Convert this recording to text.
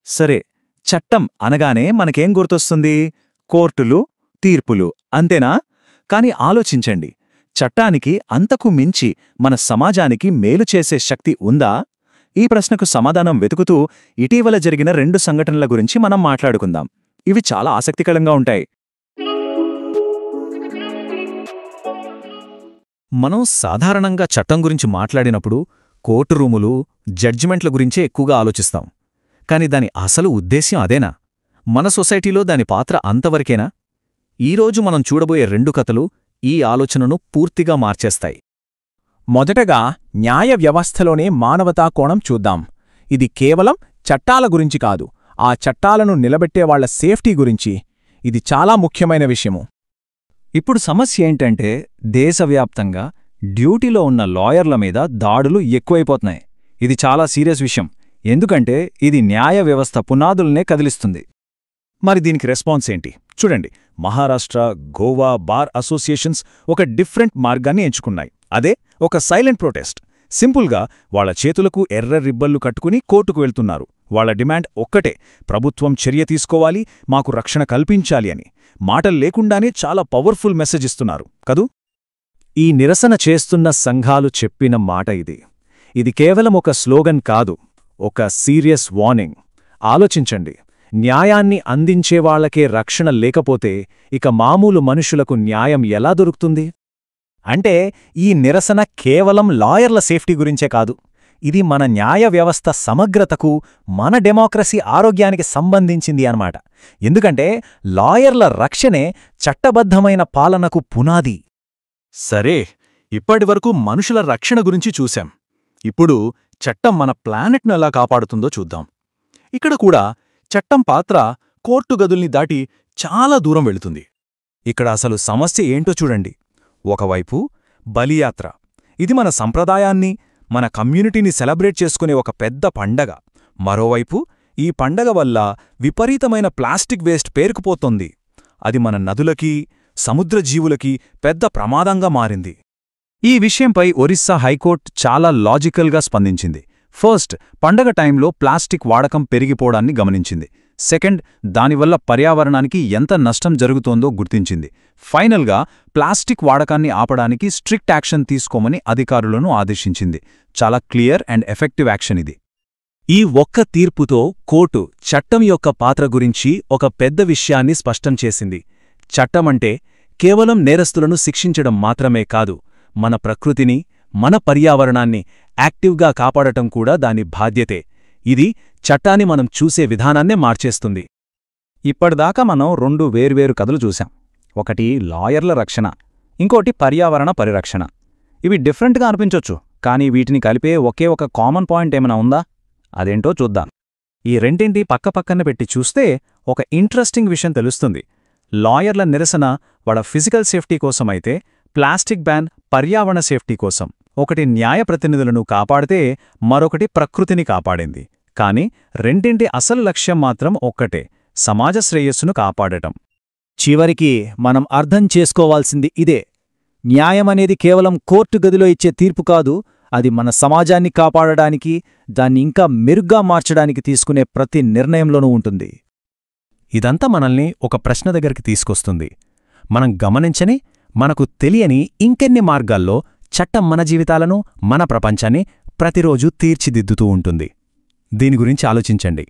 సరే, చట్టం అనగానే మనకేం గుర్తొస్తుంది? కోర్టులు, తీర్పులు, అంతేనా? కాని ఆలోచించండి, చట్టానికి అంతకు మించి మన సమాజానికి మేలు చేసే శక్తి ఉందా? ఈ ప్రశ్నకు సమాధానం వెతుకుతూ ఇటీవల జరిగిన 2 సంఘటనల గురించి మనం మాట్లాడుకుందాం. ఇవి చాలా ఆసక్తికరంగా ఉంటాయి. మనం సాధారణంగా చట్టం గురించి మాట్లాడినప్పుడు కోర్టు రూములు, జడ్జిమెంట్ల గురించే ఎక్కువగా ఆలోచిస్తాం. కాని దాని అసలు ఉద్దేశ్యం అదేనా? మన సొసైటీలో దాని పాత్ర అంతవరకేనా? ఈరోజు మనం చూడబోయే 2 కథలు ఈ ఆలోచనను పూర్తిగా మార్చేస్తాయి. మొదటగా న్యాయ వ్యవస్థలోనే మానవతా కోణం చూద్దాం. ఇది కేవలం చట్టాల గురించి కాదు, ఆ చట్టాలను నిలబెట్టేవాళ్ల సేఫ్టీ గురించి. ఇది చాలా ముఖ్యమైన విషయము. ఇప్పుడు సమస్య ఏంటంటే, దేశవ్యాప్తంగా డ్యూటీలో ఉన్న లాయర్ల మీద దాడులు ఎక్కువైపోతున్నాయి. ఇది చాలా సీరియస్ విషయం, ఎందుకంటే ఇది న్యాయ వ్యవస్థ పునాదుల్నే కదిలిస్తుంది. మరి దీనికి రెస్పాన్స్ ఏంటి? చూడండి, మహారాష్ట్ర, గోవా బార్ అసోసియేషన్స్ ఒక డిఫరెంట్ మార్గాన్ని ఎంచుకున్నాయి. అదే ఒక సైలెంట్ ప్రొటెస్ట్. సింపుల్గా వాళ్ల చేతులకు ఎర్ర రిబ్బన్లు కట్టుకుని కోర్టుకు వెళ్తున్నారు. వాళ్ల డిమాండ్ ఒక్కటే: ప్రభుత్వం చర్య తీసుకోవాలి, మాకు రక్షణ కల్పించాలి అని. మాటలు లేకుండానే చాలా పవర్ఫుల్ మెసేజ్ ఇస్తున్నారు కదూ. ఈ నిరసన చేస్తున్న సంఘాలు చెప్పిన మాట ఇది. ఇది కేవలం ఒక స్లోగన్ కాదు, ఒక సీరియస్ వార్నింగ్. ఆలోచించండి, న్యాయాన్ని అందించేవాళ్లకే రక్షణ లేకపోతే ఇక మామూలు మనుషులకు న్యాయం ఎలా దొరుకుతుంది? అంటే ఈ నిరసన కేవలం లాయర్ల సేఫ్టీ గురించే కాదు, ఇది మన న్యాయ వ్యవస్థ సమగ్రతకు, మన డెమోక్రసీ ఆరోగ్యానికి సంబంధించింది అన్నమాట. ఎందుకంటే లాయర్ల రక్షణే చట్టబద్ధమైన పాలనకు పునాది. సరే, ఇప్పటివరకు మనుషుల రక్షణ గురించి చూశాం. ఇప్పుడు చట్టం మన ప్లానెట్ను ఎలా కాపాడుతుందో చూద్దాం. ఇక్కడ కూడా చట్టం పాత్ర కోర్టు గదుల్ని దాటి చాలా దూరం వెళుతుంది. ఇక్కడ అసలు సమస్య ఏంటో చూడండి. ఒకవైపు బలియాత్ర. ఇది మన సంప్రదాయాన్ని, మన కమ్యూనిటీని సెలబ్రేట్ చేసుకునే ఒక పెద్ద పండగ. మరోవైపు ఈ పండగ వల్ల విపరీతమైన ప్లాస్టిక్ వేస్ట్ పేరుకుపోతోంది. అది మన నదులకి, సముద్ర జీవులకి పెద్ద ప్రమాదంగా మారింది. ఈ విషయంపై ఒరిస్సా హైకోర్టు చాలా లాజికల్గా స్పందించింది. ఫస్ట్, పండగ టైంలో ప్లాస్టిక్ వాడకం పెరిగిపోవడాన్ని గమనించింది. సెకండ్, దానివల్ల పర్యావరణానికి ఎంత నష్టం జరుగుతోందో గుర్తించింది. ఫైనల్గా ప్లాస్టిక్ వాడకాన్ని ఆపడానికి స్ట్రిక్ట్ యాక్షన్ తీసుకోమని అధికారులను ఆదేశించింది. చాలా క్లియర్ అండ్ ఎఫెక్టివ్ యాక్షన్ ఇది. ఈ ఒక్క తీర్పుతో కోర్టు చట్టం యొక్క పాత్ర గురించి ఒక పెద్ద విషయాన్ని స్పష్టం చేసింది. చట్టమంటే కేవలం నేరస్తులను శిక్షించడం మాత్రమే కాదు, మన ప్రకృతిని, మన పర్యావరణాన్ని యాక్టివ్గా కాపాడటం కూడా దాని బాధ్యతే. ఇది చట్టాన్ని మనం చూసే విధానాన్నే మార్చేస్తుంది. ఇప్పటిదాకా మనం 2 వేర్వేరు కథలు చూశాం. ఒకటి లాయర్ల రక్షణ, ఇంకోటి పర్యావరణ పరిరక్షణ. ఇవి డిఫరెంట్గా అనిపించొచ్చు, కానీ వీటిని కలిపే ఒకే ఒక కామన్ పాయింట్ ఏమైనా ఉందా? అదేంటో చూద్దాం. ఈ రెండింటి పక్కపక్కన పెట్టి చూస్తే ఒక ఇంట్రెస్టింగ్ విషయం తెలుస్తుంది. లాయర్ల నిరసన వాళ్ళ ఫిజికల్ సేఫ్టీ కోసమైతే, ప్లాస్టిక్ బ్యాన్ పర్యావరణ సేఫ్టీ కోసం. ఒకటి న్యాయ ప్రతినిధులను కాపాడితే, మరొకటి ప్రకృతిని కాపాడింది. కాని రెండింటి అసలు లక్ష్యం మాత్రం ఒక్కటే: సమాజ శ్రేయస్సును కాపాడటం. చివరికి మనం అర్థం చేసుకోవాల్సింది ఇదే: న్యాయమనేది కేవలం కోర్టు గదిలో ఇచ్చే తీర్పు కాదు, అది మన సమాజాన్ని కాపాడడానికి, దాన్ని ఇంకా మెరుగ్గా మార్చడానికి తీసుకునే ప్రతి నిర్ణయంలోనూ ఉంటుంది. ఇదంతా మనల్ని ఒక ప్రశ్న దగ్గరికి తీసుకొస్తుంది. మనం గమనించని, మనకు తెలియని ఇంకెన్ని మార్గాల్లో చట్టం మన జీవితాలను, మన ప్రపంచాన్ని ప్రతిరోజూ తీర్చిదిద్దుతూ ఉంటుంది. దీని గురించి ఆలోచించండి.